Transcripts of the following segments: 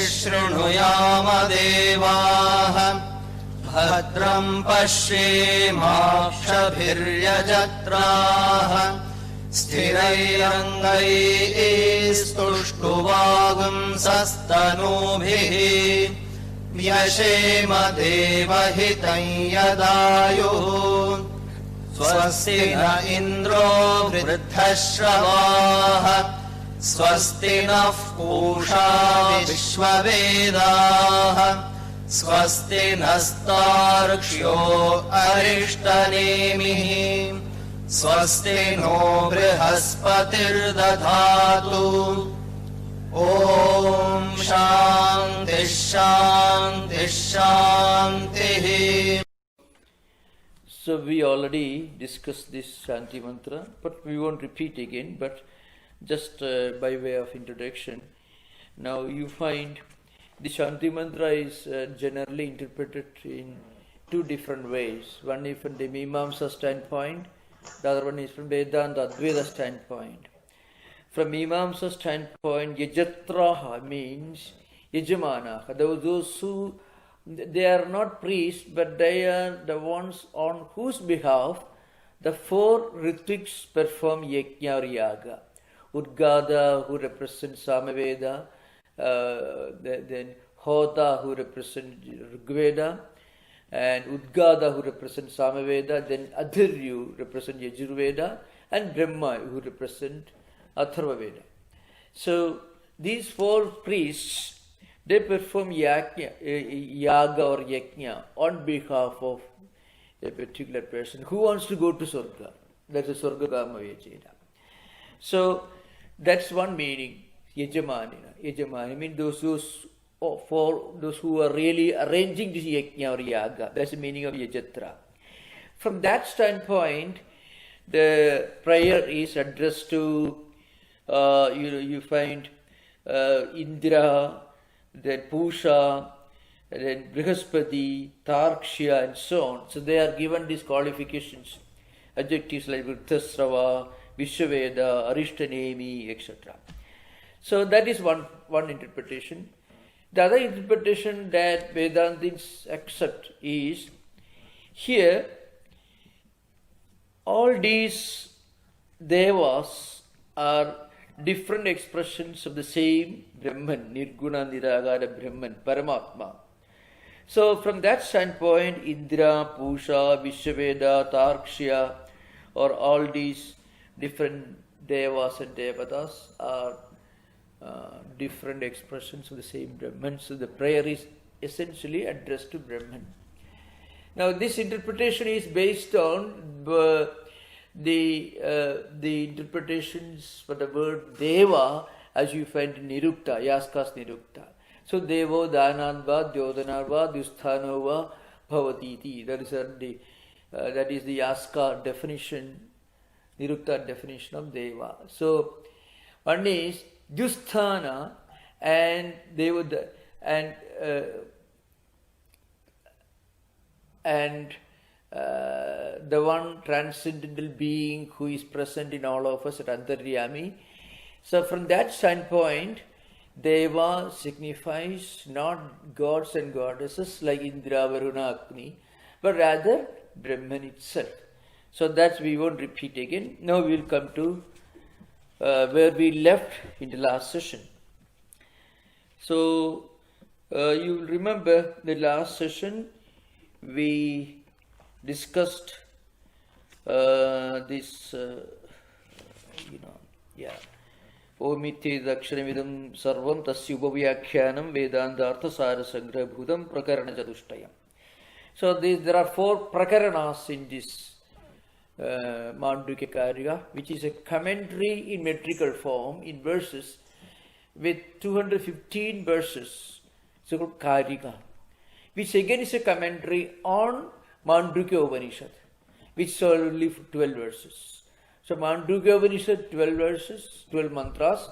शृणुयाम देवाः भद्रं पश्येमाक्षभिर्यजत्राः स्थिरैरङ्गैस्तुष्टुवागुंसस्तनूभिः व्यशेम देवहितं यदायुः स्वस्ति न इन्द्रो वृद्धश्रवाः स्वस्ति नः पूषा विश्ववेदाः स्वस्ति नस्तार्क्ष्यो अरिष्टनेमिः स्वस्ति नो बृहस्पतिर्दधातु ॐ शान्तिः शान्तिः शान्तिः. So we already discussed this Shanti mantra, but we won't repeat again, but just by way of introduction. Now you find the Shanti mantra is generally interpreted in two different ways. One is from the Mimamsa standpoint, the other one is from Vedanta Advaita standpoint. From Mimamsa standpoint, Yajatraha means Yajamanaha, those who they are not priests, but they are the ones on whose behalf the four Rituks perform Yajna or Yaga. Udgada, who represents Samaveda, then Hota, who represents Rigveda, and Udgada, who represents Samaveda, then Adhiryu, represents Yajurveda, and Brahma, who represents Atharvaveda. So these four priests, they perform yaga or yajna on behalf of a particular person who wants to go to Swarga. That's a Swargakama Yajena. So that's one meaning, Yajamanina. Yajamani means those who are really arranging this yajna or yaga. That's the meaning of Yajatra. From that standpoint, the prayer is addressed to, you find Indra, then Pusha, then Brihaspati, Tarkshya, and so on. So they are given these qualifications, adjectives like Vrittasrava, Vishwaveda, Arishtanemi, etc. So that is one interpretation. The other interpretation that Vedantists accept is, here all these devas are different expressions of the same Brahman, Nirguna Niragara Brahman, Paramatma. So from that standpoint, Indra, Pusha, Vishwaveda, Tarkshya, or all these different devas and devatas are different expressions of the same Brahman. So the prayer is essentially addressed to Brahman. Now this interpretation is based on the interpretations for the word Deva, as you find in Nirukta, Yaskas Nirukta. So Devo Dhananva, Dyodanarva, Dusthanova, Bhavatiti. That is the Yaska definition, Nirukta definition of Deva. So one is Dusthana and Devoda and the one transcendental being who is present in all of us at Antaryami. So from that standpoint, Deva signifies not gods and goddesses like Indra, Varuna, Agni, but rather Brahman itself. So that we won't repeat again. Now we will come to where we left in the last session. So you will remember the last session we discussed this, Omite Dakshanamidam Sarvam Tasya Upavyakhyanam Vedanta Arthasara Sangraha Bhutam Prakarana Chatushtayam. So there are four prakaranas in this Mandukya Karya, which is a commentary in metrical form in verses with 215 verses. So called Karika, which again is a commentary on Mandukya Upanishad, which is only 12 verses. So Mandukya Upanishad, 12 verses, 12 mantras,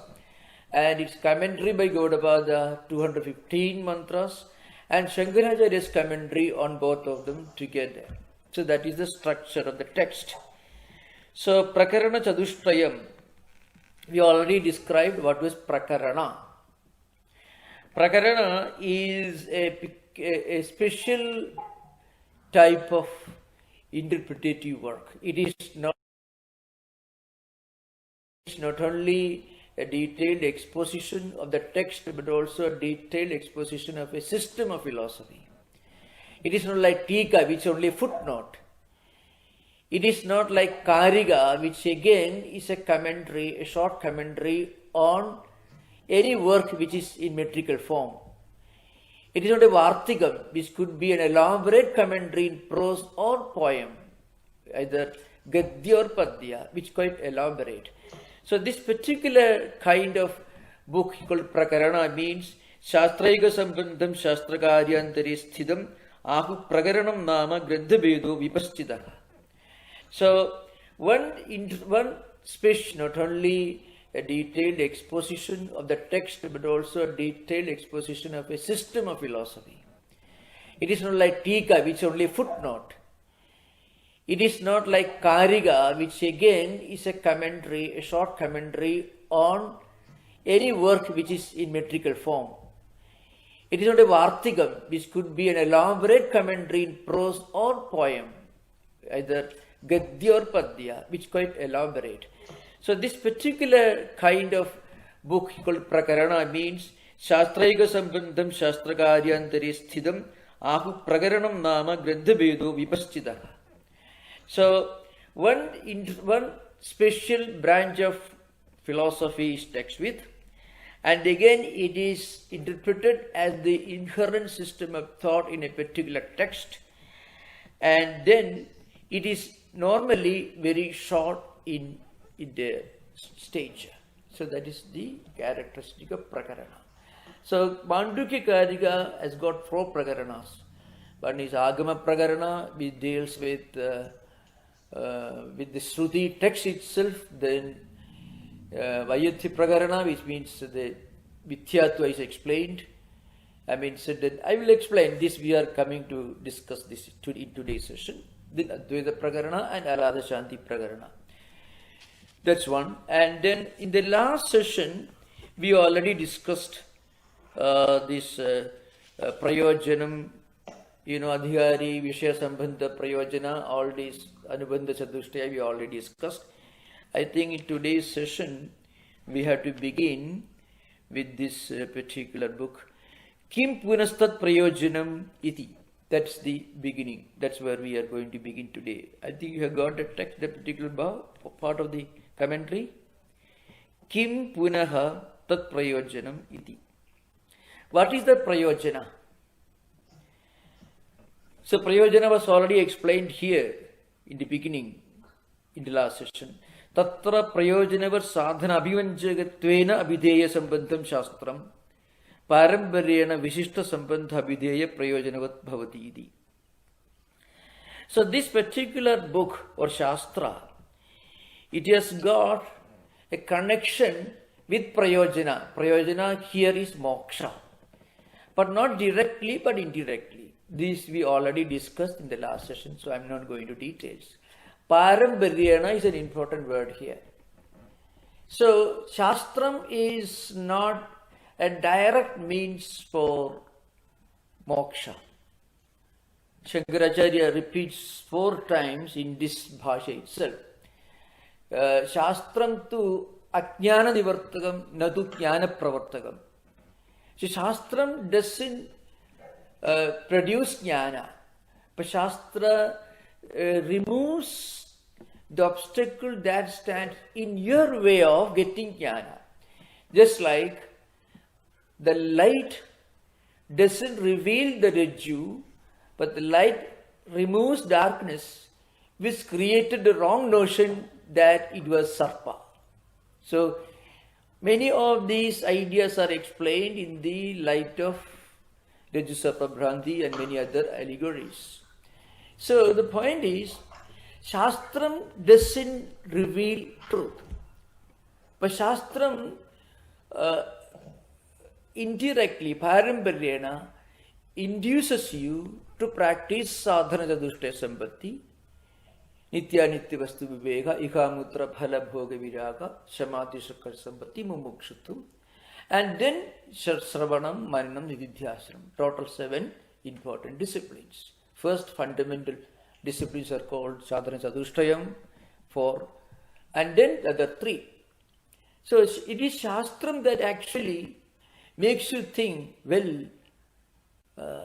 and its commentary by Gaudapada, 215 mantras, and Shankaracharya's commentary on both of them together. So that is the structure of the text. So Prakarana Chatushtayam, we already described what was Prakarana. Prakarana is a special type of interpretative work. It is not only a detailed exposition of the text, but also a detailed exposition of a system of philosophy. It is not like Tika, which is only a footnote. It is not like Kariga, which again is a commentary, a short commentary on any work which is in metrical form. It is not a Vartikam, which could be an elaborate commentary in prose or poem, either Gadya or Padya, which is quite elaborate. So this particular kind of book called Prakarana means Shastraika Sambandham Shastrakaryantari Sthidam Ahu Prakaranam Nama Grandhabedo Vipaschita. So one special, not only a detailed exposition of the text, but also a detailed exposition of a system of philosophy. It is not like Tika, which is only a footnote. It is not like Kariga, which again is a commentary, a short commentary on any work which is in metrical form. It is not a Vartikam, which could be an elaborate commentary in prose or poem, either Gadya or Padya, which is quite elaborate. So this particular kind of book called Prakarana means Shastraika Sambandham Shastrakaryantari Sthidam Ahu Prakaranam Nama Grandhabedo Vipaschita. So one special branch of philosophy is text with, and again it is interpreted as the inherent system of thought in a particular text, and then it is normally very short in the stage. So that is the characteristic of Prakarana. So Mandukya Karika has got 4 Prakaranas. One is Agama Prakarana, which deals with the Shruti text itself. Then Vayatthi Prakarana, which means the Vithyatva is explained. I mean, so that I will explain this. We are coming to discuss this in today's session. Then Advaita Prakarana and Aradha Shanti Prakarana. That's one. And then in the last session, we already discussed this Prayojanam, Adhikari, Vishaya Sambandha Prayojana, all these Anubandha Chatushtaya we already discussed. I think in today's session, we have to begin with this particular book. Kim Punastat Prayojanam Iti. That's the beginning. That's where we are going to begin today. I think you have got the text, the particular part of the commentary. Kim Punaha Tat Prayojanam Iti. What is the Prayojana? So Prayojana was already explained here in the beginning, in the last session. Tatra Prayojanavar Sadhana Abhivanjagatvena Abhideya Sambandham Shastram Parambaryena Vishishta Sambandha Abhideya Prayojanavat Bhavati Iti. So this particular book or Shastra, it has got a connection with Prayojana. Prayojana here is moksha, but not directly but indirectly. This we already discussed in the last session, so I am not going to details. Parambaryena is an important word here. So Shastram is not a direct means for moksha. Shankaracharya repeats 4 times in this bhasha itself. Shastram tu ajnana nivartakam nadu jnana pravartakam. So Shastram doesn't produce jnana, but Shastra removes the obstacle that stands in your way of getting jnana. Just like the light doesn't reveal the Rajju, but the light removes darkness, which created the wrong notion that it was Sarpa. So many of these ideas are explained in the light of Rajju Sarpa Bhranti and many other allegories. So the point is, Shastram doesn't reveal truth, but Shastram indirectly, Parambaryena, induces you to practice sadhana chatushtaya sambatti, nitya nitya vastu viveka, ihamutra phala bhoga viraga, samadhi sakar sambatti, mumukshutvam. And then Sravanam, Maranam, Nididhyasana. Total 7 important disciplines. First fundamental disciplines are called Sadhana Chatushtrayam, 4, and then the other 3. So it is Shastram that actually makes you think, well,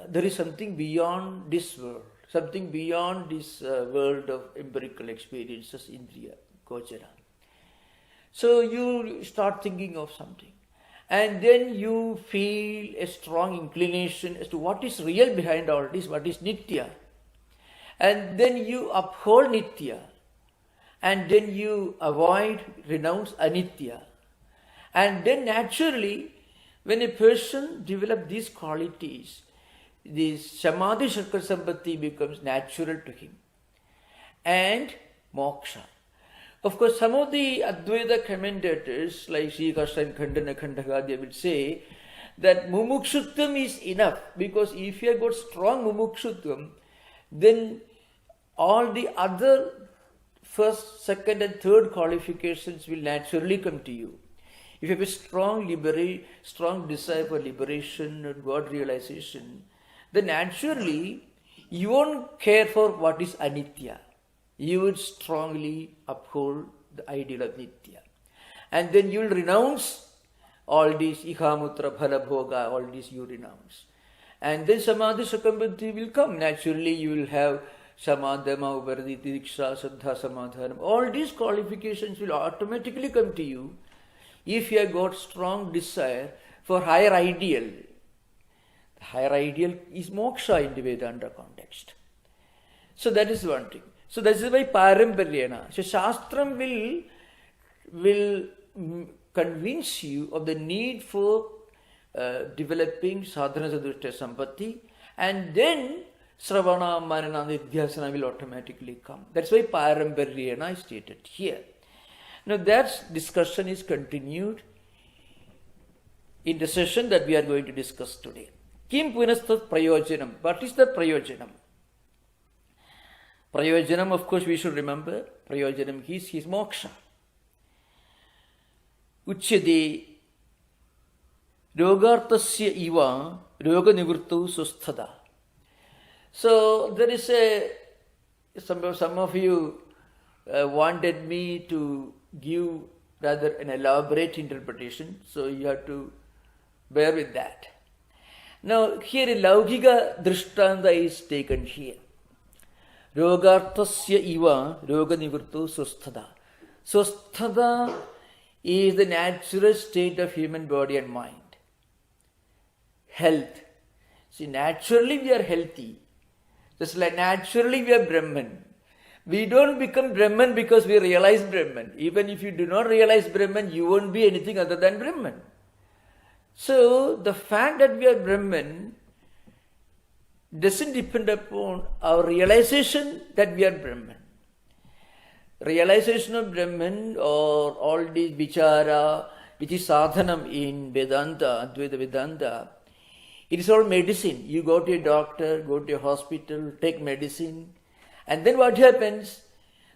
there is something beyond this world, something beyond this world of empirical experiences, Indriya, Gochara. So you start thinking of something. And then you feel a strong inclination as to what is real behind all this, what is Nitya. And then you uphold Nitya. And then you avoid, renounce Anitya. And then naturally, when a person develops these qualities, this Samadhi Shakra Sambhati becomes natural to him. And moksha. Of course, some of the Advaita commentators, like Sri Krishna and Khandana Khandaka, they will say that mumukshutvam is enough, because if you have got strong mumukshutvam, then all the other first, second and third qualifications will naturally come to you. If you have a strong desire for liberation and God realization, then naturally you won't care for what is anitya. You would strongly uphold the ideal of nitya. And then you will renounce all these ihamutra, phala bhoga, all these you renounce. And then samadhi sakambhati will come. Naturally you will have samadhama, uparadi, diksha, saddha, samadhanam. All these qualifications will automatically come to you if you have got strong desire for higher ideal. The higher ideal is moksha in the Vedanta context. So that is one thing. So that is why paramparyena. So Shastram will convince you of the need for developing sadhana sadhushtha sampatti, and then Sravana, Manana, Nidhyasana will automatically come. That's why paramparyena is stated here. Now that discussion is continued in the session that we are going to discuss today. Kim punastat prayojanam. What is the prayojanam? Prayojanam, of course, we should remember. Prayojanam is his moksha. Uchyade rogartasya iva roga nivrittu susthada. So there is some of you wanted me to give rather an elaborate interpretation, so you have to bear with that. Now here a laukika drishtanta is taken here. Rogartasya iva roga nivrittu susthada. Susthada is the natural state of human body and mind. Health. See, naturally we are healthy. Just like naturally we are Brahman. We don't become Brahman because we realize Brahman. Even if you do not realize Brahman, you won't be anything other than Brahman. So the fact that we are Brahman doesn't depend upon our realization that we are Brahman. Realization of Brahman or all these vichara, which is sadhanam in Vedanta, Advaita Vedanta, it is all medicine. You go to a doctor, go to a hospital, take medicine, and then what happens?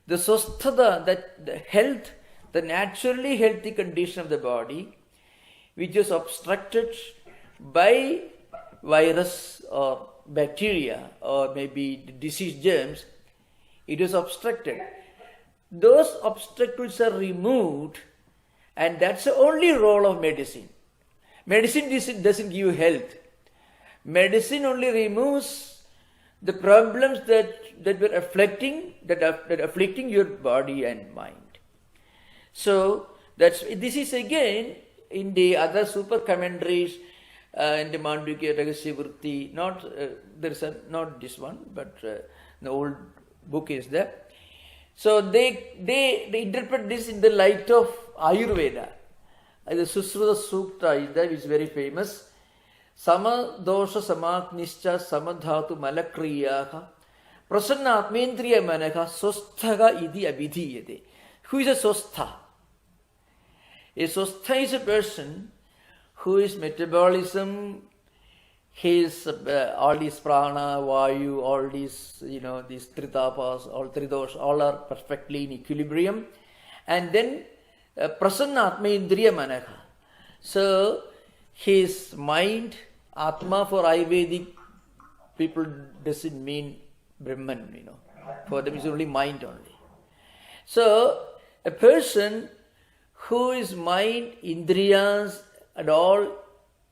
The swasthata, that the health, the naturally healthy condition of the body, which is obstructed by virus or bacteria or maybe disease germs, it is obstructed. Those obstacles are removed, and that's the only role of medicine. Medicine doesn't give health. Medicine only removes the problems that were afflicting your body and mind. So this is again in the other super commentaries in the Mandukya Ragasya Vritti, not this one, but the old book is there. So they interpret this in the light of Ayurveda. The Susruta Sukta is there, which is very famous. Sama dosha samaknischa samadhatu malakriyaha prasanna atmendriya manaka swasthaga idi abhidhiyate. Who is a swastha? A swastha is a person whose metabolism, his all these prana, vayu, all these these tritapas, all tridosha, all are perfectly in equilibrium. And then prasanna atmendriya manaka. So his mind, Atma for Ayurvedic people doesn't mean Brahman, you know. For them it's only mind only. So a person who is mind, indriyas and all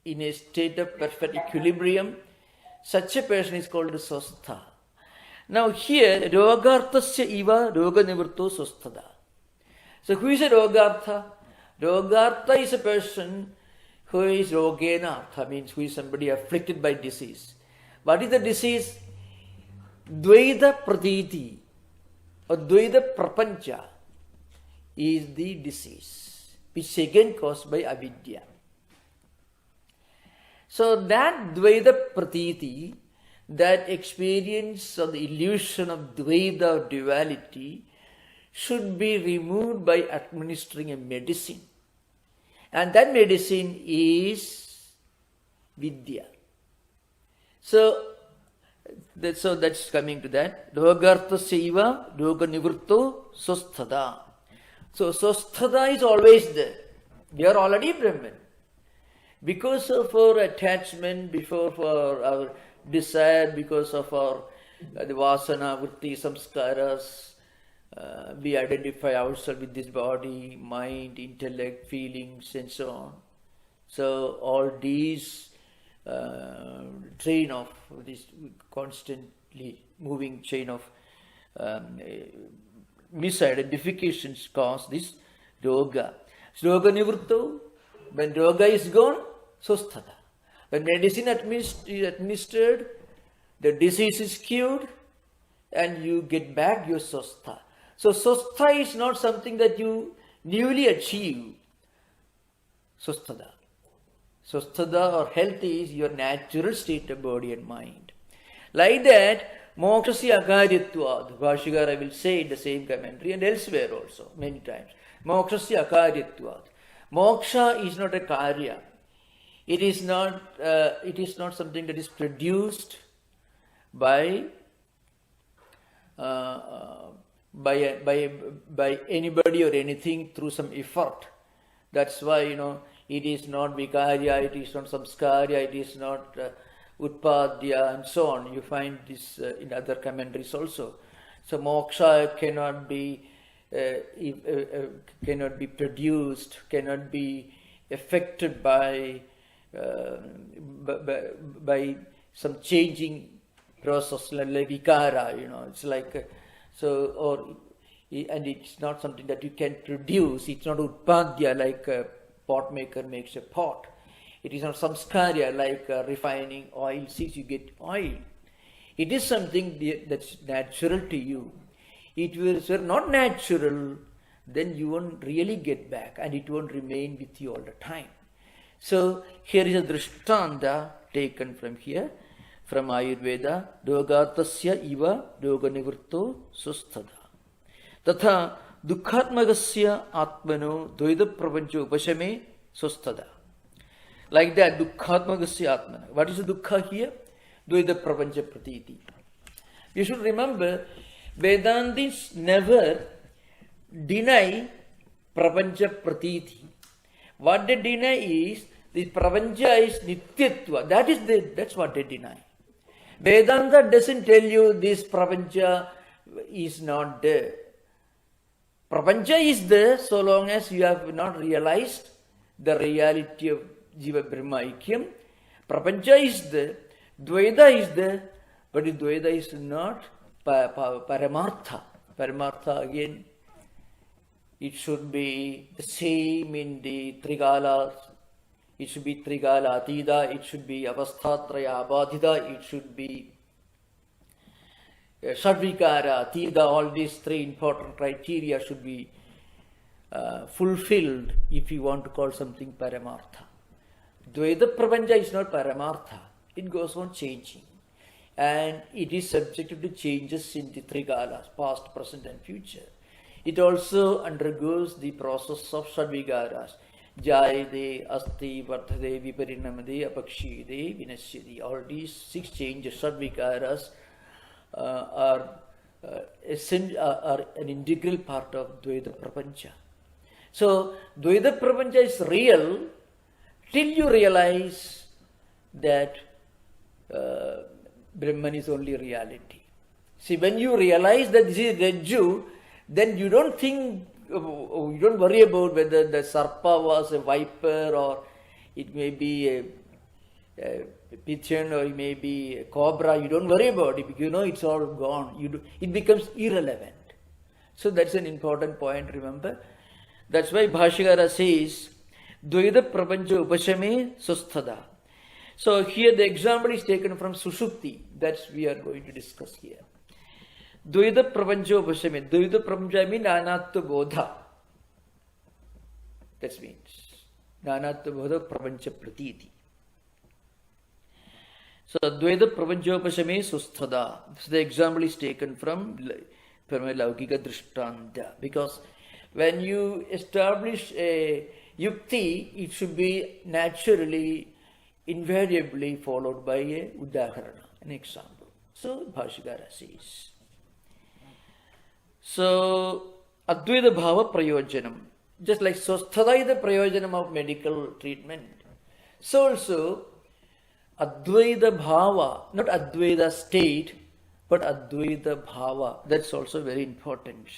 in a state of perfect equilibrium, such a person is called swastha. Now here, rogarthasya iva roga nivritto swasthada. So who is a rogartha? Rogartha is a person who is rogena artha, means who is somebody afflicted by disease. What is the disease? Dvaita pratiti or Dvaita prapancha is the disease, which is again caused by avidya. So that Dvaita pratiti, that experience of the illusion of Dvaita or duality, should be removed by administering a medicine. And that medicine is Vidya. So that's coming to that. Rogartha Saiva, Roga Nivritto, Swasthada. So Swasthada is always there. We are already Brahman. Because of our attachment, because of our desire, because of our the vasana, vritti, samskaras, we identify ourselves with this body, mind, intellect, feelings, and so on. So all these train of this constantly moving chain of misidentifications cause this roga. So roga nivritto, when roga is gone, swasthada. When medicine is administered, the disease is cured, and you get back your swastha. So swastha is not something that you newly achieve. Swasthada. Swasthada or health is your natural state of body and mind. Like that, mokshasya akaryatvad. Bhashikara will say in the same commentary and elsewhere also, many times. Mokshasya akaryatvad. Moksha is not a karya. It is not something that is produced by anybody or anything through some effort. That's why, it is not vikarya, it is not samskarya, it is not utpadya, and so on. You find this in other commentaries also. So moksha cannot be produced, cannot be affected by some changing process like vikara, it's like and it's not something that you can produce. It's not utpadya like a pot maker makes a pot. It is not samskarya like refining oil seeds, you get oil. It is something that's natural to you. If it were not natural, then you won't really get back and it won't remain with you all the time. So here is a drishtanta taken from here, from Ayurveda. Rogatasya iva roga nivritto swasthada. Tatha dukkhatmagasya atmano dvaita prapancha upashame swasthada. Like that, dukkhatmagasya atmana. What is the dukkha here? Dvaita prapancha pratiti. You should remember, Vedantis never deny prapancha pratiti. What they deny is the prapancha is nityatva. That's what they deny. Vedanta doesn't tell you this prapancha is not there. Prapancha is there so long as you have not realized the reality of Jiva Brahma Aikyam. Prapancha is there, Dvaita is there, but the Dvaita is not Paramartha. Paramartha again, it should be the same in the Trigalas. It should be Trigala Atida, it should be Avasthatraya Abadhita, it should be Shadvikara Atida. All these three important criteria should be fulfilled if you want to call something Paramartha. Dvaita Prapancha is not Paramartha. It goes on changing. And it is subjected to changes in the Trigalas, past, present and future. It also undergoes the process of Shadvigaras. Jayade, Asti, Vardhade, Viparinamade, Apakshide, Vinashyade. All these 6 changes, Shadvigaras, are an integral part of Dvaita Prapancha. So, Dvaita Prapancha is real till you realize that Brahman is only reality. See, when you realize that this is Rajju, then you don't think, you don't worry about whether the Sarpa was a viper or it may be a pigeon or it may be a cobra. You don't worry about it because you know it's all gone. It becomes irrelevant. So that's an important point, remember. That's why Bhashyakara says, Dvaita Prapancha Upashame Susthada. So here the example is taken from Sushupti. That's we are going to discuss here. Dvaita Prapancha Upashame. Dvaita Prapancha means Nanatva Bodha. That means Nanatva Bodha Prapancha Pratiti. So Dvaita Prapancha Upashame Susthada. So the example is taken from Laukika Drishtanta. Because when you establish a yukti, it should be naturally, invariably followed by a udaharana, an example. So Bhashyakara says. So Advaita Bhava Prayojanam. Just like Susthada is the Prayojanam of medical treatment. So also Advaita Bhava, not Advaita state, but Advaita Bhava. That's also very important.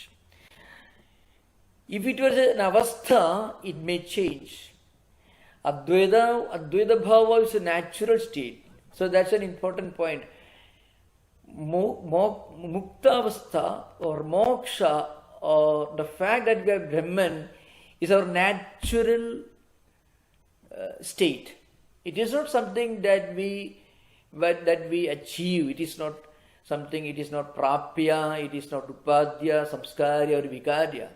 If it was an avastha, it may change. Advaita Bhava is a natural state. So that's an important point. Mukta avastha or moksha or the fact that we are Brahman is our natural state. It is not something that we achieve. It is not something, it is not prapya, it is not upadya, samskarya or vikarya.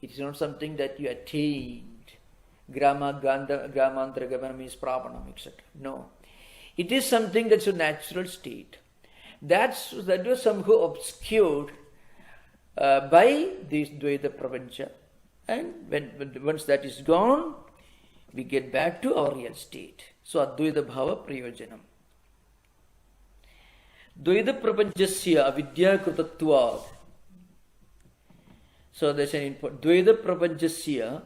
It is not something that you attained. Gramantra Gavana means prapanam, etc. No. It is something that's a natural state. That was somehow obscured by this Dvaita Prapancha. And once that is gone, we get back to our real state. So Advaita Bhava Prayojanam. Dvaita Prapanchasya avidya krutatvad. So there's an important Dvaita Prapanchasya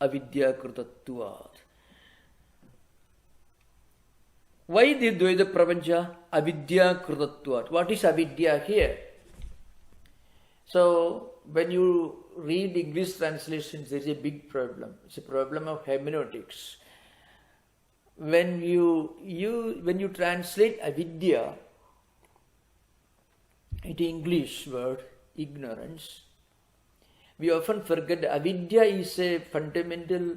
avidya krutatvad. Why the Dvaita Prapancha? Avidya krutatvad. What is avidya here? So when you read English translations, there is a big problem. It's a problem of hermeneutics. When you translate avidya into English word, ignorance, we often forget that avidya is a fundamental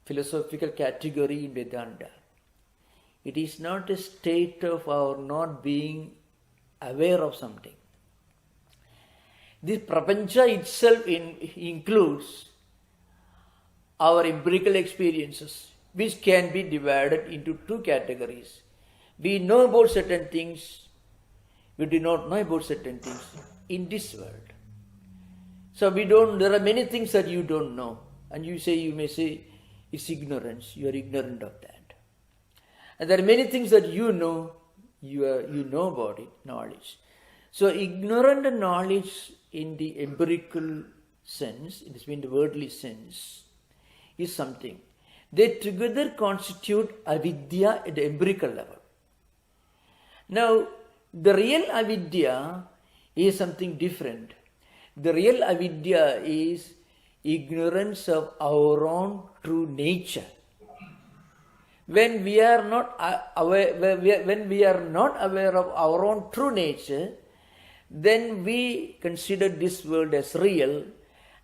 philosophical category in Vedanta. It is not a state of our not being aware of something. This prapancha itself includes our empirical experiences, which can be divided into two categories. We know about certain things, we do not know about certain things in this world. So there are many things that you don't know, and you may say it's ignorance, you are ignorant of that. And there are many things that you know about it, knowledge. So ignorant and knowledge in the empirical sense, it has been the worldly sense, is something. They together constitute avidya at the empirical level. Now, the real avidya is something different. The real avidya is ignorance of our own true nature. When we are not aware of our own true nature, then we consider this world as real,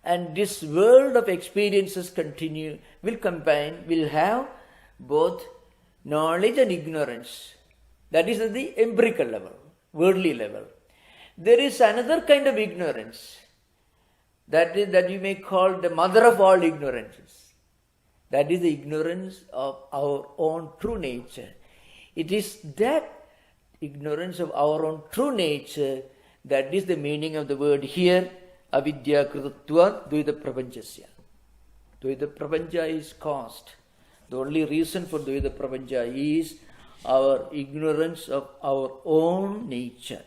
and this world of experiences will have both knowledge and ignorance. That is at the empirical level, worldly level. There is another kind of ignorance that you may call the mother of all ignorances. That is the ignorance of our own true nature. It is that ignorance of our own true nature that is the meaning of the word here, avidya krutatva dvaita prapanchasya. Dvaita prapancha is caused. The only reason for dvaita prapancha is our ignorance of our own nature.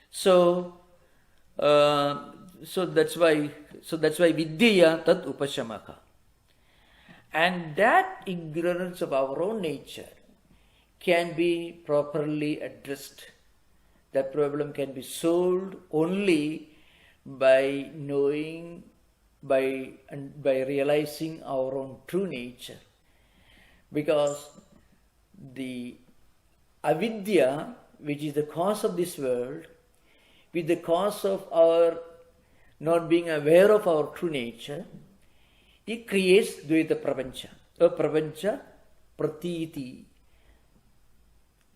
So that's why vidya tat upashamaka. And that ignorance of our own nature can be properly addressed. That problem can be solved only by knowing, by realizing our own true nature. Because the avidya, which is the cause of this world, with the cause of our not being aware of our true nature, it creates Dvaita Prapancha, a Prapancha Pratiti.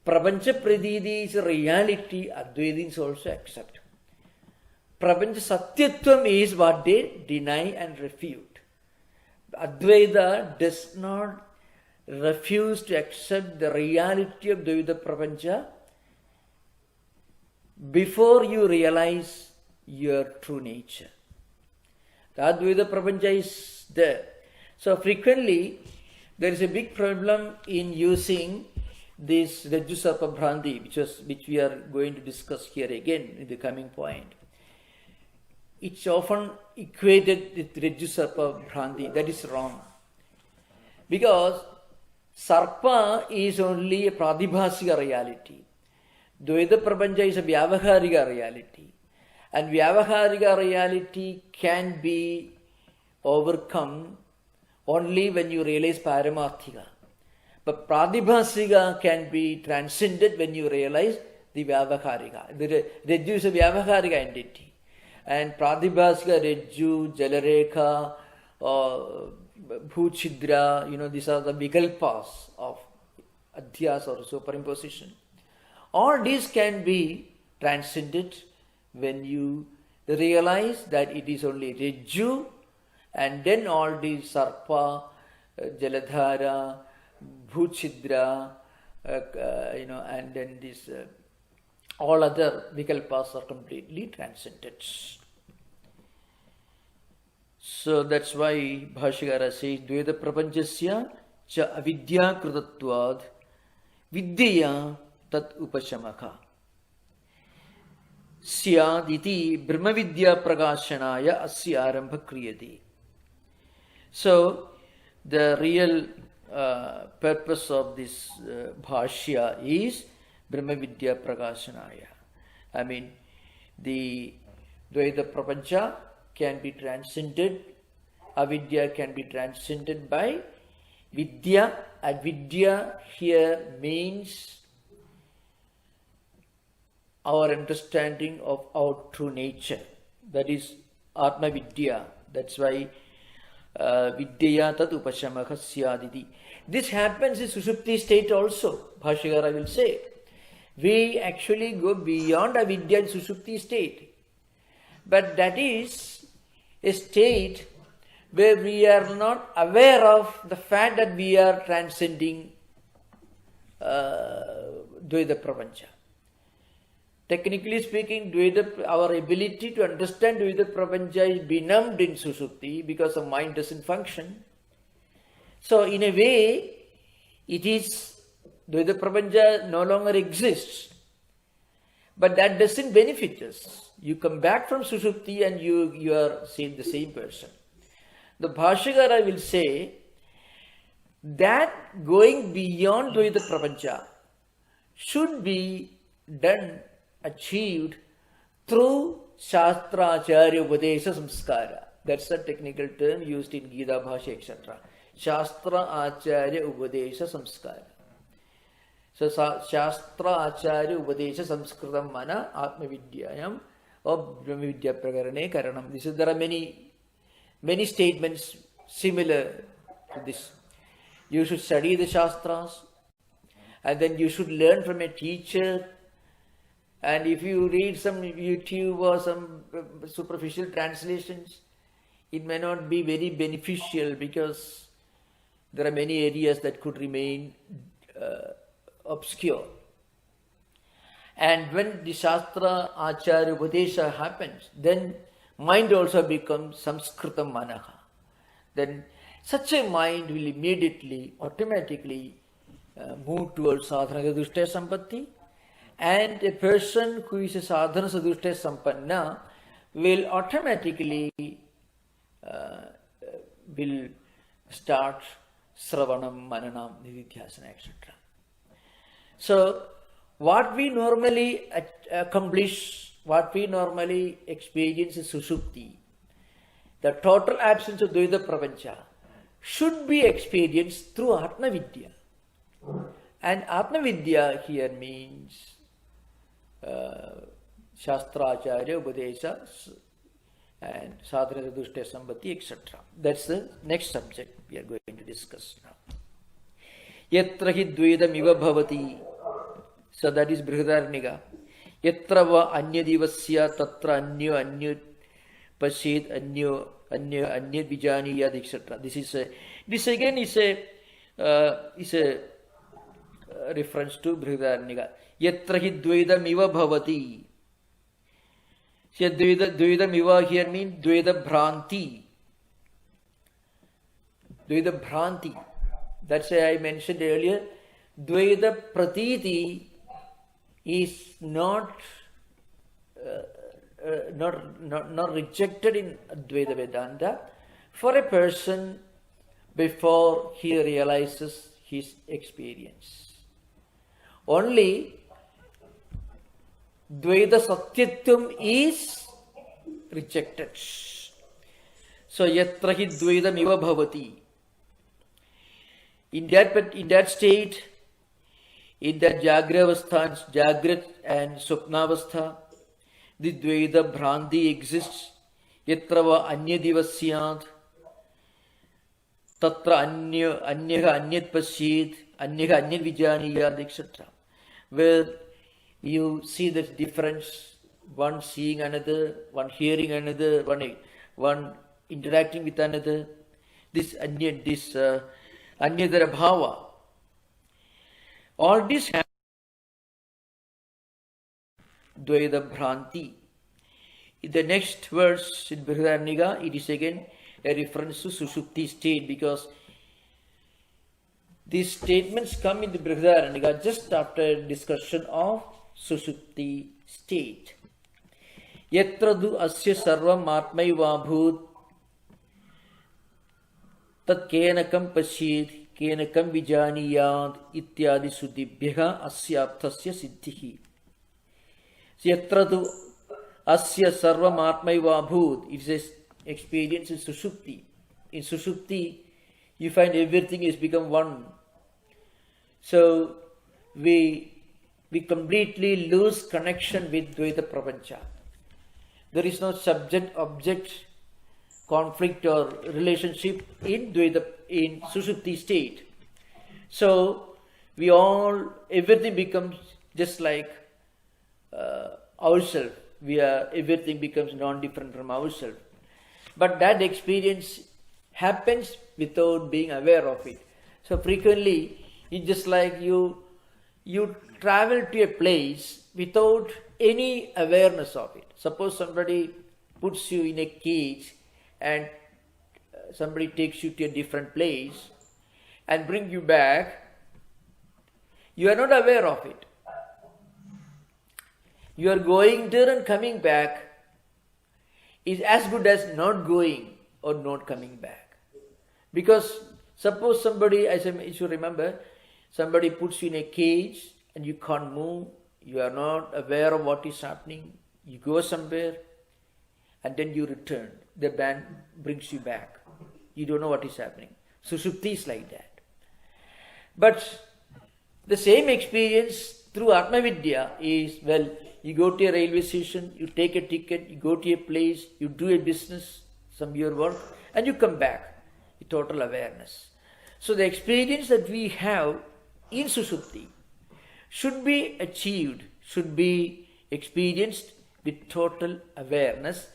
Prapancha Pratiti is a reality Advaitins also accept. Prapancha Satyatvam is what they deny and refute. Advaita does not refuse to accept the reality of Dvaita Prapancha before you realize your true nature. The Advaita Prapancha is there. So frequently there is a big problem in using this Rajju Sarpa Bhranti, which we are going to discuss here again in the coming point. It's often equated with Rajju Sarpa Bhranti. That is wrong. Because Sarpa is only a Pradibhasika reality. Dvaita Prapancha is a Vyavaharika reality. And Vyavaharika reality can be overcome only when you realize Paramarthika. But Pradibhasika can be transcended when you realize the Vyavaharika. The Rajju is a Vyavaharika entity. And Pradibhasika, Rajju, Jalarekha, Bhuchidra, these are the vikalpas of adhyas or superimposition. All these can be transcended when you realize that it is only Rajju, and then all these Sarpa, Jaladhara, Bhuchidra, and then this all other vikalpas are completely transcended. So that's why Bhashyakara says, Dvaita Prapanchasya cha avidya kritatvad vidya tat upashamaka syaditi brahmavidya prakashanaya asya arambha kriyati. So the real purpose of this Bhashya is Brahmavidya Prakashanaya. I mean, the Dvaita Prapancha can be transcended, avidya can be transcended by vidya. Avidya here means our understanding of our true nature. That is Atma Vidya. That's why Vidya tat upashamaka syaditi. This happens in Sushupti state also, Bhashyakara will say. We actually go beyond avidya in Sushupti state. But that is a state where we are not aware of the fact that we are transcending Dvaita Prapancha. Technically speaking, our ability to understand Dvaita Prapancha is benumbed in Sushupti because the mind doesn't function. So in a way, it is Dvaita Prapancha no longer exists. But that doesn't benefit us. You come back from Sushupti and you are the same person. The Bhashyakara will say that going beyond Dvaita Prapancha should be done, achieved through Shastra Acharya Upadesha Samskara. That's a technical term used in Gita Bhasha, etc. Shastra Acharya Upadesha Samskara. So Shastra Acharya Upadesha Samskritam Mana Atma Vidyayam or Brahmavidya Prakarane Karanam. There are many statements similar to this. You should study the Shastras, and then you should learn from a teacher. And if you read some YouTube or some superficial translations, it may not be very beneficial because there are many areas that could remain obscure. And when the Shastra Acharya Upadesha happens, then mind also becomes Samskritam Manaha. Then such a mind will immediately, automatically move towards Sadhana Sadhushta Sampatti. And a person who is a Sadhana Sadhushta Sampanna will automatically will start Sravanam, Mananam, Nididhyasana, etc. So, what we normally accomplish, what we normally experience is Sushupti. The total absence of Dvaita Prapancha should be experienced through Atma Vidya. And Atma Vidya here means Shastra, Acharya, Upadesha, and Sadhana, Dushta, Sambhati, etc. That's the next subject we are going to discuss now. Yatra hi dvedam iva bhavati. So that is Brihadaranyaka. Yatra va anyadivasya tatra anyo pasyed anyo vijaniyad, etc. This again is a reference to Brihadaranyaka. Yatra hi dvedam iva bhavati. So dvedam iva here means dveda bhranti. Dveda bhranti. That's why I mentioned earlier, dveda pratiti is not rejected in Advaita Vedanta for a person before he realizes his experience. Only Dvaita Satyatvam is rejected. So yatra hi dvedam iva bhavati. In that state, in that Jagrat and Swapnavastha, the Dvaita Bhranti exists. Yatra va anyadivasyad, tatra anyaha anyat pasyed, anyaha anyat vijaniyad, etc. Where you see the difference, one seeing another, one hearing another, one interacting with another. This anyadara bhava. All this happens Dvaita Bhranti. In the next verse in Brihadaranyaka, it is again a reference to Sushupti state, because these statements come in the Brihadaranyaka just after discussion of Sushupti state. Yatra du asya sarvam atmaiva bhut tat kenakam pasyed kenakam vijaniyad ityadi suddhibhyaha asyapthasya siddhihi. Yatra tu asya sarvam atmaiva bhut. It is experience in Sushupti. In Sushupti, you find everything has become one. So we completely lose connection with Dvaita Prapancha. There is no subject-object conflict or relationship in Sushupti state. So everything becomes just like ourselves. Everything becomes non-different from ourselves. But that experience happens without being aware of it. So frequently, it's just like you travel to a place without any awareness of it. Suppose somebody puts you in a cage and somebody takes you to a different place and brings you back. You are not aware of it. You are going there and coming back is as good as not going or not coming back. Because suppose somebody, as you should remember, somebody puts you in a cage and you can't move, you are not aware of what is happening, you go somewhere and then you return. The band brings you back. You don't know what is happening. Sushupti is like that. But the same experience through Atma Vidya is, well, you go to a railway station, you take a ticket, you go to a place, you do a business, some your work, and you come back with total awareness. So the experience that we have in Sushupti should be achieved, should be experienced with total awareness,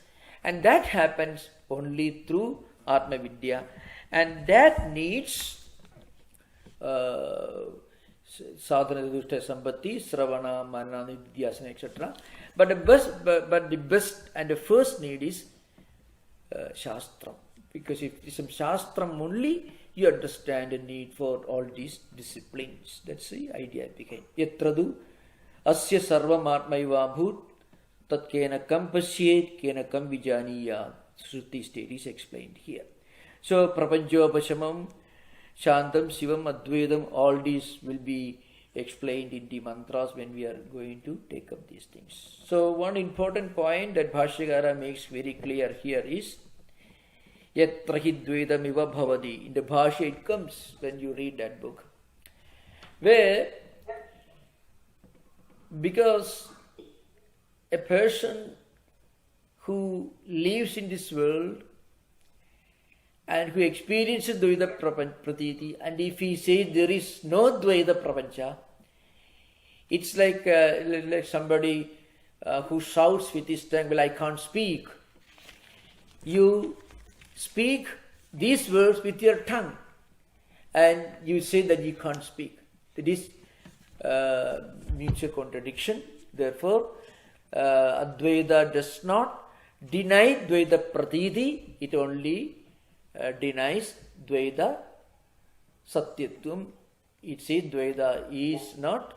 and that happens only through Atma Vidya, and that needs sadhana, dushta, sambhati, sravana, manana, nididhyasana, etc. But the best and the first need is shastram, because if it's some shastram only, you understand the need for all these disciplines. That's the idea behind. Yatradu asya sarvam atmaiva bhut tat kenakam pasyed kenakam vijaniyad. Shruti state is explained here. So prapanchopashamam Shantam, Shivam, Advaitam, all these will be explained in the mantras when we are going to take up these things. So one important point that Bhashyakara makes very clear here is Yatra hi dvedamiva bhavadi. In the Bhashya it comes when you read that book, where because a person who lives in this world and who experiences Dvaita Pratiti, and if he says there is no Dvaita Prapancha, it's like somebody who shouts with his tongue, well, I can't speak. You speak these words with your tongue and you say that you can't speak. That is mutual contradiction. Therefore, Advaita does not deny Dvaita Pratiti, it only denies Dvaita Satyatvam. It says Dvaita is not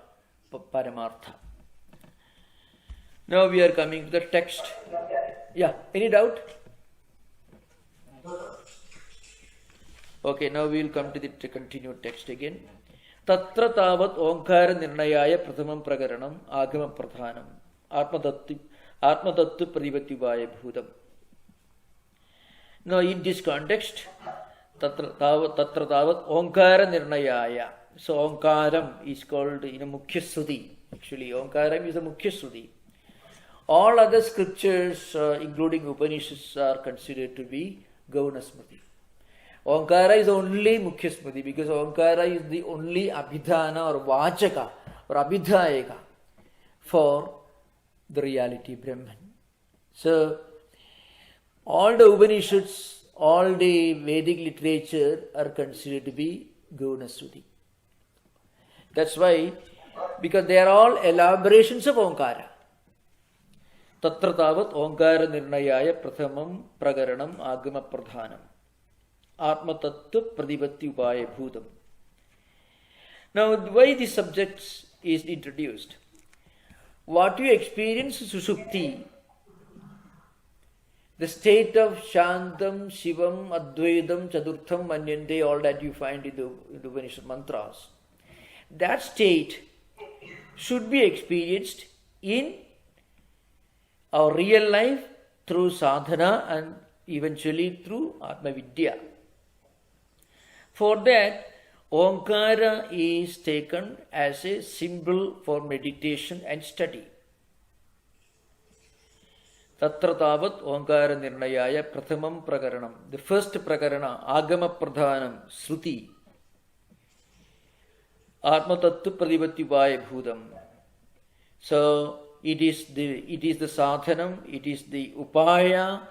Paramartha. Now we are coming to the text. Yeah, any doubt? Okay, now we will come to the continued text again. Tatra tavat onkara nirnayaya prathamam prakaranam agama pradhanam atmatattu pradivati bhutam. Now in this context, tatra tavat onkara nirnayaya. So onkaram is called in a mukhya sruti. Actually, onkaram is a mukhya sruti. All other scriptures, including Upanishads, are considered to be Gauna Smriti. Onkara is only Mukhya Smriti because Onkara is the only Abhidhana or Vachaka or Abhidhayaka for the reality Brahman. So, all the Upanishads, all the Vedic literature are considered to be Gauna Smriti. That's why, because they are all elaborations of Onkara. Tatra tavat onkara nirnayaya prathamam prakaranam agama pradhanam atma tattva pradipatti upaya bhutam. Now, why this subject is introduced? What you experience in Susupti, the state of Shantam, Shivam, Advaitam, Chaturtham, Manyante, all that you find in the Upanishad mantras, that state should be experienced in our real life through sadhana and eventually through Atma Vidya. For that, Onkara is taken as a symbol for meditation and study. Tatra tavat Onkara nirnayaya prathamam prakaranam. The first prakarana, Agama Pradhanam, Sruti. Atma Tattva Pradipatti Bhutam. So, it is the sadhanam, it is the upaya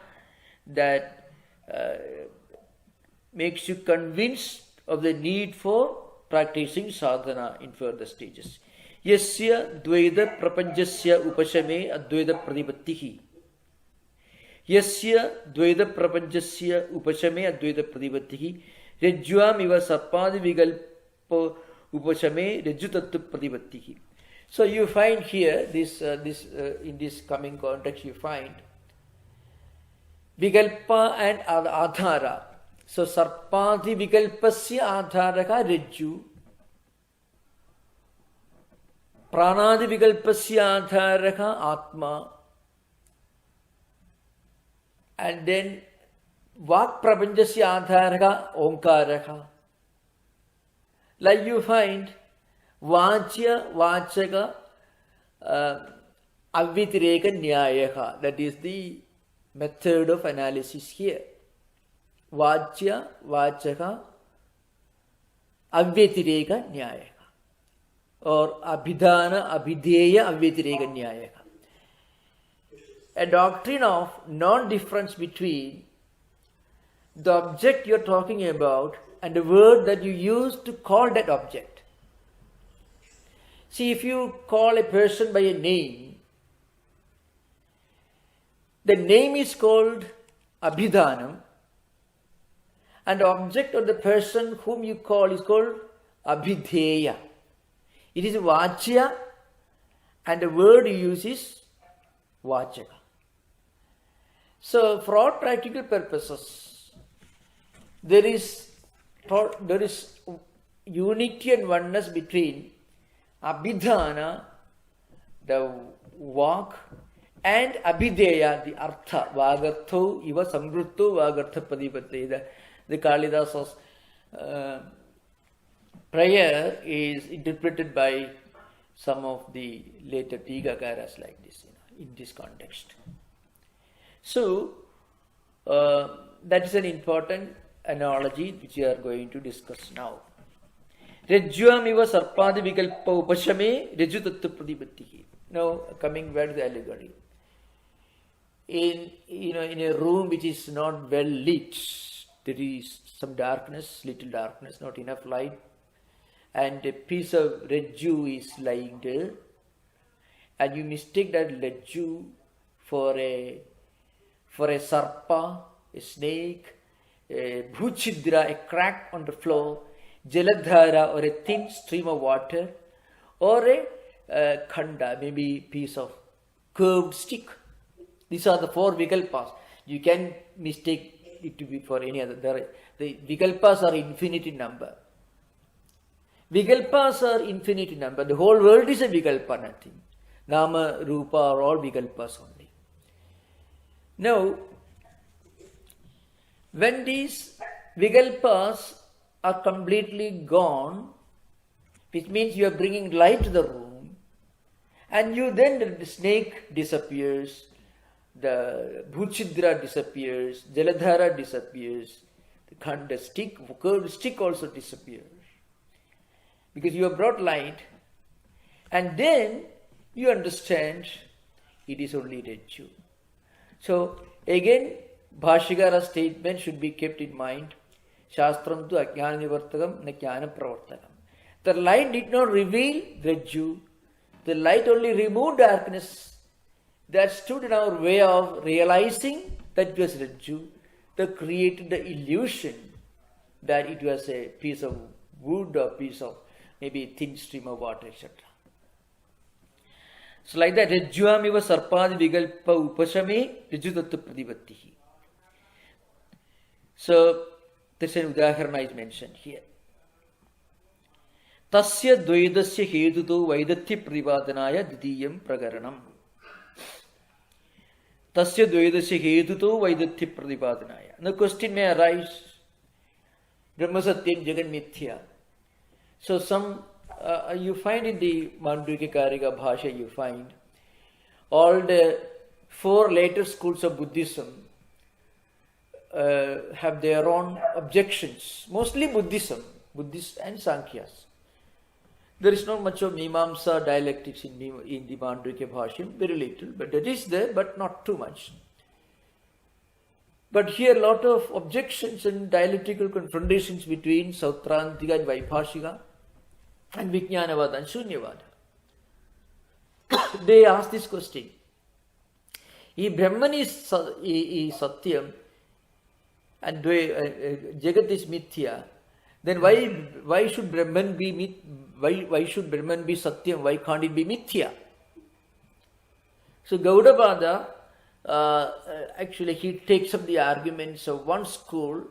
that makes you convinced of the need for practicing sadhana in further stages. Yasya dvaita prapanchasya upashame advaita pradipattihi. Yasya dvaita prapanchasya upashame advaita pradipattihi. Rajjvam iva sarpadi vigalpa upashame rajjutattva pradipattihi. So you find here, in this coming context, you find Vigalpa and Adhara. So Sarpadi Vigalpasya Adharaka Rajju, Pranadi Vigalpasya Adharaka Atma, and then Vak Prapanchasya Adharaka Omkaraka. Like you find Vachya, Vachaka, Avvitireka Nyayaka. That is the method of analysis here. Vachya, Vachaka, Avvitireka Nyayaka. Or Abhidhana, Abhideya, Avvitireka Nyayaka. A doctrine of non-difference between the object you are talking about and the word that you use to call that object. See, if you call a person by a name, the name is called Abhidhanam, and the object of the person whom you call is called Abhideya. It is Vachya, and the word you use is Vachaka. So, for all practical purposes, there is there is unity and oneness between Abhidhana, the walk, and Abhideya, the Artha, Vagartho, Iva Samvrutto, Vagartha Padipate. The Kalidasa's prayer is interpreted by some of the later Tigakaras like this, in this context. So, that is an important analogy which we are going to discuss now. Rajyamiva sarpadi vikalpa upashame rajutattva pradipattihi. Now, coming back to the allegory. In a room which is not well lit, there is some darkness, little darkness, not enough light, and a piece of rajju is lying there, and you mistake that rajju for a sarpa, a snake, a bhuchidra, a crack on the floor, jaladhara, or a thin stream of water, or a khanda, maybe piece of curved stick. These are the four vikalpas. You can mistake it to be for any other. The vikalpas are infinite in number. Vikalpas are infinite in number. The whole world is a vikalpa, nothing. Nama, Rupa are all vikalpas only. Now, when these vikalpas are completely gone, which means you are bringing light to the room, and then the snake disappears, the bhuchidra disappears, jaladhara disappears, the stick, curved stick also disappears. Because you have brought light, and then you understand it is only rajju. So again, Bhashikara's statement should be kept in mind. Shastram tu ajnana nivartakam na jnana pravartakam. The light did not reveal rajju. The light only removed darkness that stood in our way of realizing that it was rajju, that created the illusion that it was a piece of wood or piece of maybe a thin stream of water, etc. So like that, rajjuamiva sarpadi vigalpa upashame rajutattva pradipattihi. So there's an udaharana is mentioned here. Tasya dvaidasya heduto vaidathya privadanaya didiyam pragaranam. Tasya dvaidasya heduto vaidathya pradipadanaya. The question may arise, Brahma Satyam Jagan Mithya. So you find in the Mandukya Karika Bhasha, you find all the four later schools of Buddhism have their own objections. Mostly Buddhism, Buddhists and Sankhyas. There is not much of Mimamsa dialectics in the Mandukya Bhashya, very little, but it is there, but not too much. But here a lot of objections and dialectical confrontations between Sautrantika and Vaibhashika and Vijnanavada and Shunyavada. They ask this question. If Brahman is Satyam and Jagat is Mithya, then why should Brahman be why should Brahman be Satyam? Why can't it be Mithya? So Gaudapada actually he takes up the arguments of one school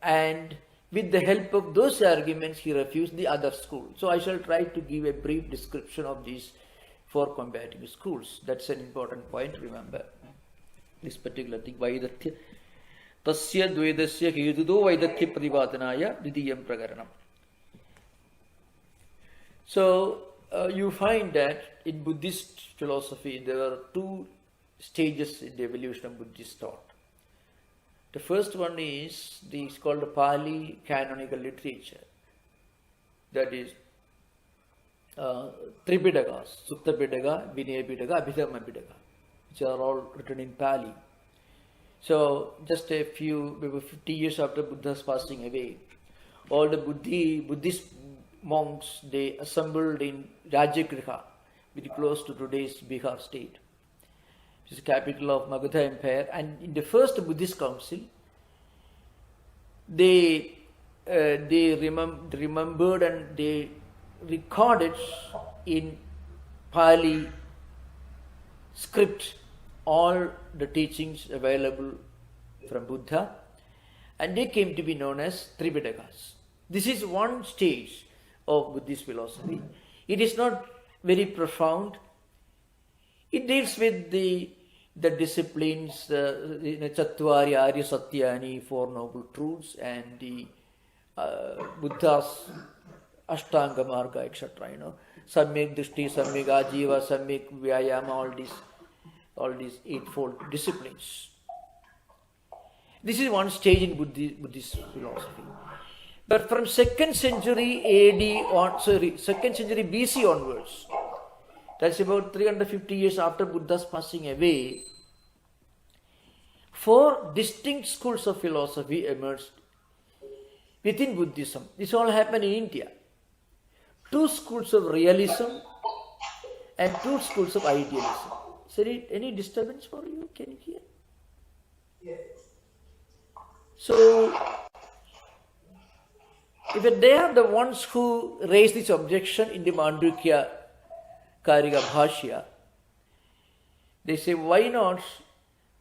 and with the help of those arguments he refutes the other school. So I shall try to give a brief description of these four combating schools. That's an important point, remember. This particular thing, Vaidathya. Tasya dvedasya hedudo Vaidathya pradivadanaya didiyam pragaranam. So you find that in Buddhist philosophy there are two stages in the evolution of Buddhist thought. The first one is called the Pali canonical literature. That is Tripidakas, Sutta Pitaka, Vinaya Pitaka, Abhidhamma Pitaka, which are all written in Pali. So just maybe 50 years after Buddha's passing away, all the Buddhist monks, they assembled in Rajagriha, very close to today's Bihar state, which is the capital of Magadha Empire. And in the first Buddhist council, they remembered and they recorded in Pali script all the teachings available from Buddha, and they came to be known as Tripitakas. This is one stage of Buddhist philosophy. It is not very profound. It deals with the disciplines, Chattvari Arya Satyani, Four Noble Truths, and the Buddha's Ashtanga Marga, etc. Samyak Drishti, Samyak Ajiva, Samyak Vyayama, all these eightfold disciplines. This is one stage in Buddhist philosophy. But from 2nd century BC onwards, that's about 350 years after Buddha's passing away, 4 distinct schools of philosophy emerged within Buddhism. This all happened in India. 2 schools of realism and 2 schools of idealism. Is there any disturbance for you? Can you hear? Yes. So, if they are the ones who raised this objection in the Mandukya Karika Bhashya, they say, why not?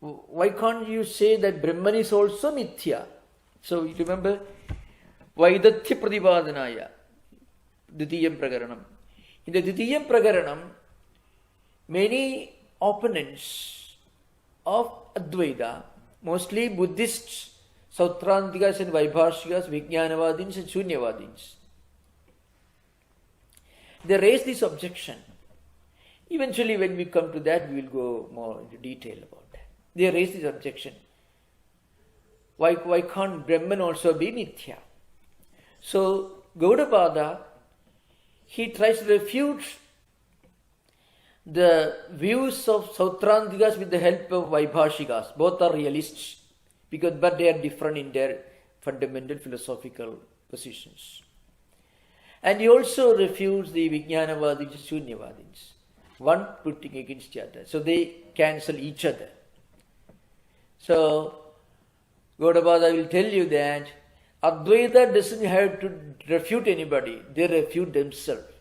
Why can't you say that Brahman is also Mithya? So, you remember, Vaidathya Pradipadanaya, Dvitiyam Prakaranam. In the Dvitiyam Prakaranam, many opponents of Advaita, mostly Buddhists, Sautrantikas and Vaibhashikas, Vijnanavadins and Shunyavadins, they raised this objection. Eventually, when we come to that, we will go more into detail about that. They raised this objection. Why can't Brahman also be Mithya? So, Gaudapada, he tries to refute the views of Sautrantikas with the help of Vaibhashikas. Both are realists, but they are different in their fundamental philosophical positions. And he also refutes the Vijnanavadins and Shunyavadins, one putting against the other. So they cancel each other. So Gaudapada will tell you that Advaita doesn't have to refute anybody. They refute themselves.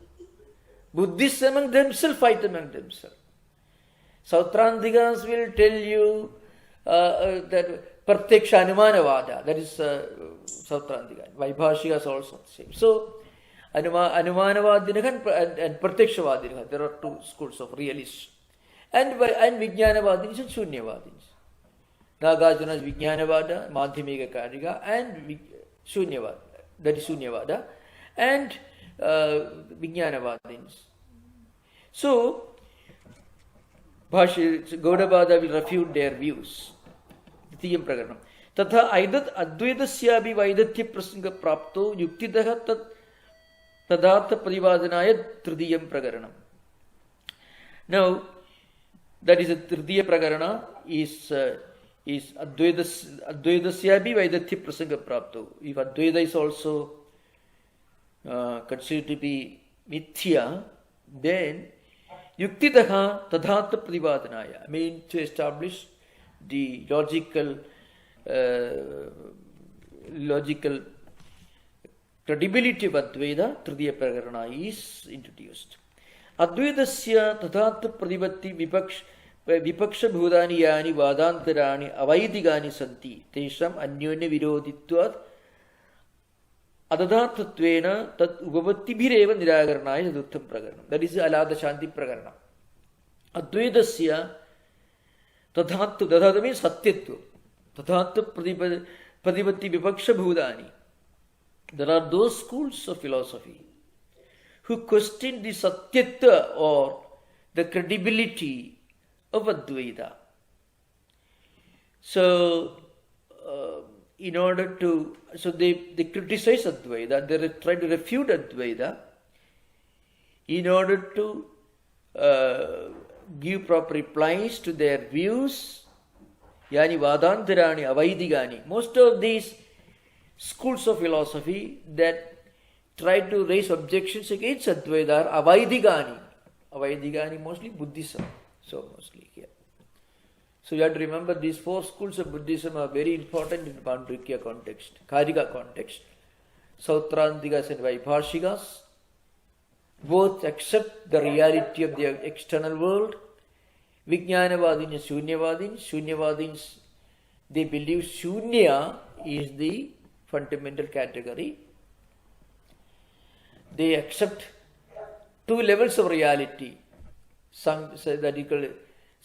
Buddhists among themselves fight among themselves. Sautrantikas will tell you that Pratyaksha Anumanavada, that is Sautrantika. Vaibhashikas also the same. So, Anumanavadinahan and Pratyakshavadinahan, there are 2 schools of realists. And Vijnanavadins and Shunyavadins. Nagarjuna's Vijnanavada, Madhyamika Karika, and Shunyavada, that is Shunyavada, and Vijnanavadins. So, Gaudapada will refute their views. Dvitiyam Prakaranam. Tatha Advaitasyapi Vaidathya Prasanga Prapto Yuktitaha Tat Tadartha Parivadanaya Tridiyam Prakaranam. Now, that is a Tridiya Prakarana is Advaitasyapi Vaidathya Prasanga Prapto. If Advaita is also considered to be Mithya, then Yuktitaha Tadartha Parivadanaya, to establish the logical credibility of Advaita, Tridiya Prakarana is introduced. Advaitasya Tathata Pradipatti Vipaksha Bhudani Yani Vadantarani Avaidigani Santi Tesham Anyonya Viroditvat Adadarthatvena Tat Upavatti Bhireva Niragaranaya Saduttam Prakaranam. That is Alada Shanti Prakarana. Advaitasya Tathata means Satyatva. Tathata Pradipatti Vipaksha Bhudani. There are those schools of philosophy who question the Satyatva or the credibility of Advaita. So, they criticize Advaita, they try to refute Advaita in order to give proper replies to their views. Yani Vadantarani, Avaidigani. Most of these schools of philosophy that try to raise objections against Advaita are Avaidigani. Avaidigani mostly Buddhism. So mostly here. So you have to remember these 4 schools of Buddhism are very important in Mandukya context, Karika context. Sautrantikas and Vaibhashikas both accept the reality of the external world. Vijnanavadins and Shunyavadins. Shunyavadins, they believe Shunya is the fundamental category. They accept two levels of reality, that is called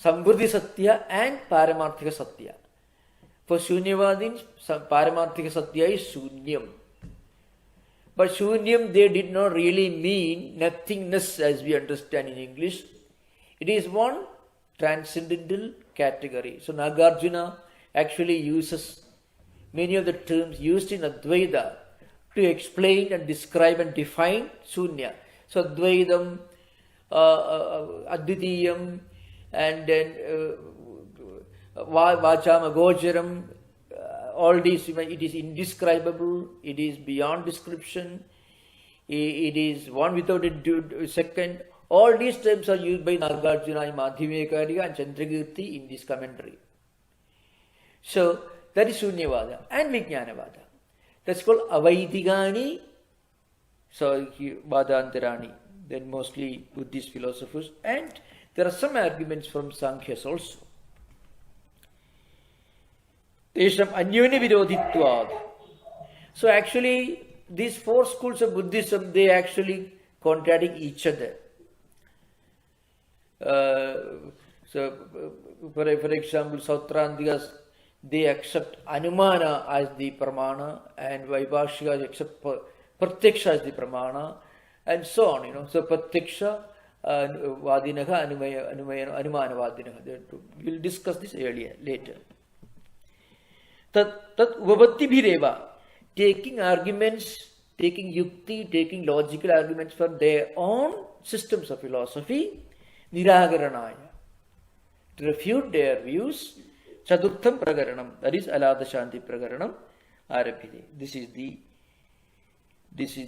Samvriddhi Satya and Paramarthika Satya. For Shunyavadins, Paramarthika Satya is Shunyam. But Shunyam, they did not really mean nothingness as we understand in English. It is one transcendental category. So Nagarjuna actually uses many of the terms used in Advaita to explain and describe and define Shunya. So Advaitam, Advitiyam, and then Vacham, Agocharam, all these, it is indescribable, it is beyond description, it is one without a second. All these terms are used by Nagarjuna in Madhyamika and Chandrakirti in this commentary. So that is Shunyavada and Vijnanavada. That's called Avaidigani, so Vadantarani, then mostly Buddhist philosophers, and there are some arguments from Sankhyas also. Tesham Anyoni Virodhitvad. So actually, these four schools of Buddhism, they actually contradict each other. So, for example, Sautrantikas, they accept Anumana as the Pramana, and Vaibhashikas accept Pratyaksha as the Pramana, and so on, So Pratyaksha, Vadinaha, Anumana Vadinaha. We'll discuss this later. Tat Upapatti Bhireva, taking arguments, taking yukti, taking logical arguments for their own systems of philosophy, Niragaranaya, to refute their views, Chaturtham Pragaranam, that is Alada Shanti Pragaranam, Arabhide. This is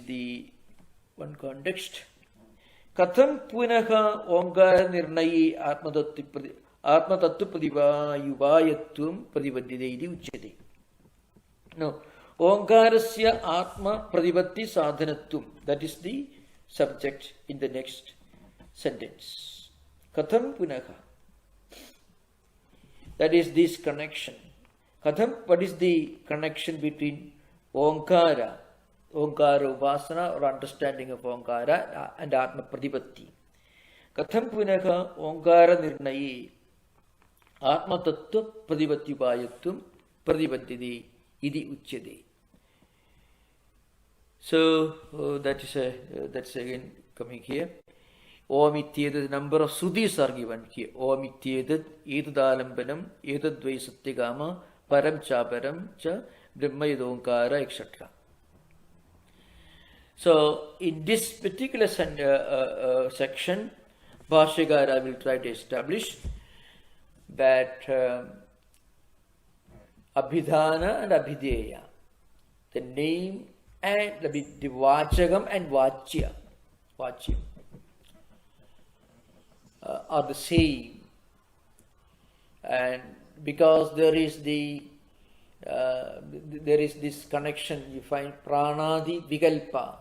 the one context. Katham Punaha Omkara Nirnayi Atmatattu Pradivayuvayatvam Pradivadidedi Uchyate. Now, Omkarasya Atma Pradivatti Sadhanatvam, that is the subject in the next sentence. Katham Punaha, that is this connection. Katham, what is the connection between Omkara, Omkara Upasana or understanding of Omkara, and Atma Pradivatti? Katham Punaha Omkara Nirnayi Atma Tattva Pradivatti Upayatvam Pradivadidi Idi Uchyade. So that's again coming here. Om Ityedad, number of Sudhis are given here. Om Ityedad, Edadalambanam, Edadvai Satyagama, Param Chaparam Cha, Brahma Yadonkara, etc. So in this particular section, Bhashyakara will try to establish that Abhidhana and Abhideya, the name and the Vachagam and Vachya, are the same, and because there is this connection, you find Pranadi Vikalpa,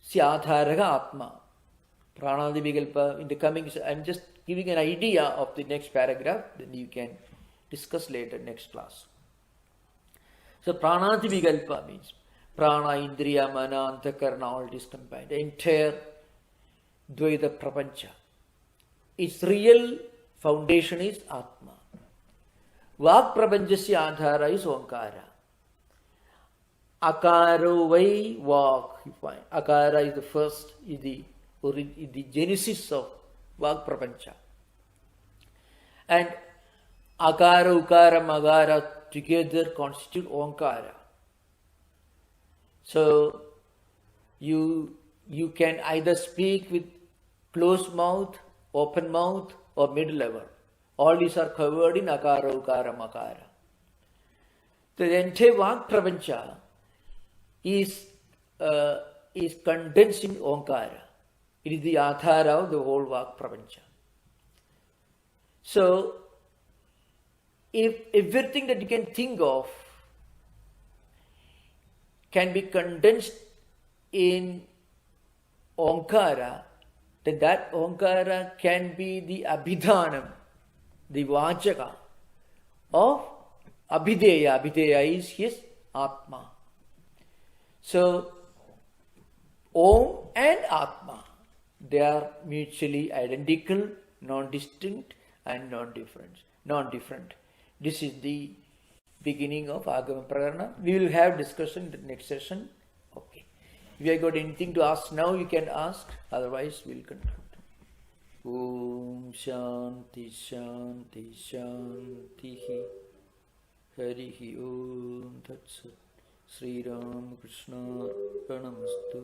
Syadharaga Atma. Pranadi Vikalpa in the coming, I'm just giving an idea of the next paragraph, then you can discuss later next class. So Pranadi Vikalpa means Prana, Indriya, Mana, Antakarana, all this combined. The entire Dvaita Prapancha. Its real foundation is Atma. Vak Prapanchasya Adhara is Omkara. Akaro Vai Vak, you find. Akara is the first, is the genesis of Vak Prapancha. And Akara, Ukara, Magara together constitute Omkara. So you can either speak with closed mouth, open mouth, or mid-level. All these are covered in Akara, Ukara, Makara. The entire Vak Prapancha is condensed in Omkara. It is the Adhara of the whole Vak Prapancha. So, if everything that you can think of can be condensed in Omkara, then that Omkara can be the Abhidhanam, the Vachaka of Abhideya. Abhideya is his Atma. So, Om and Atma, they are mutually identical, non-distinct and non-different. This is the beginning of Agama Prakarana. We will have discussion in the next session. Okay. If you have got anything to ask now, you can ask. Otherwise, we will conclude. Om Shanti Shanti Shanti Harihi Om Tat Sat Sri Ram Krishna Arpanamastu.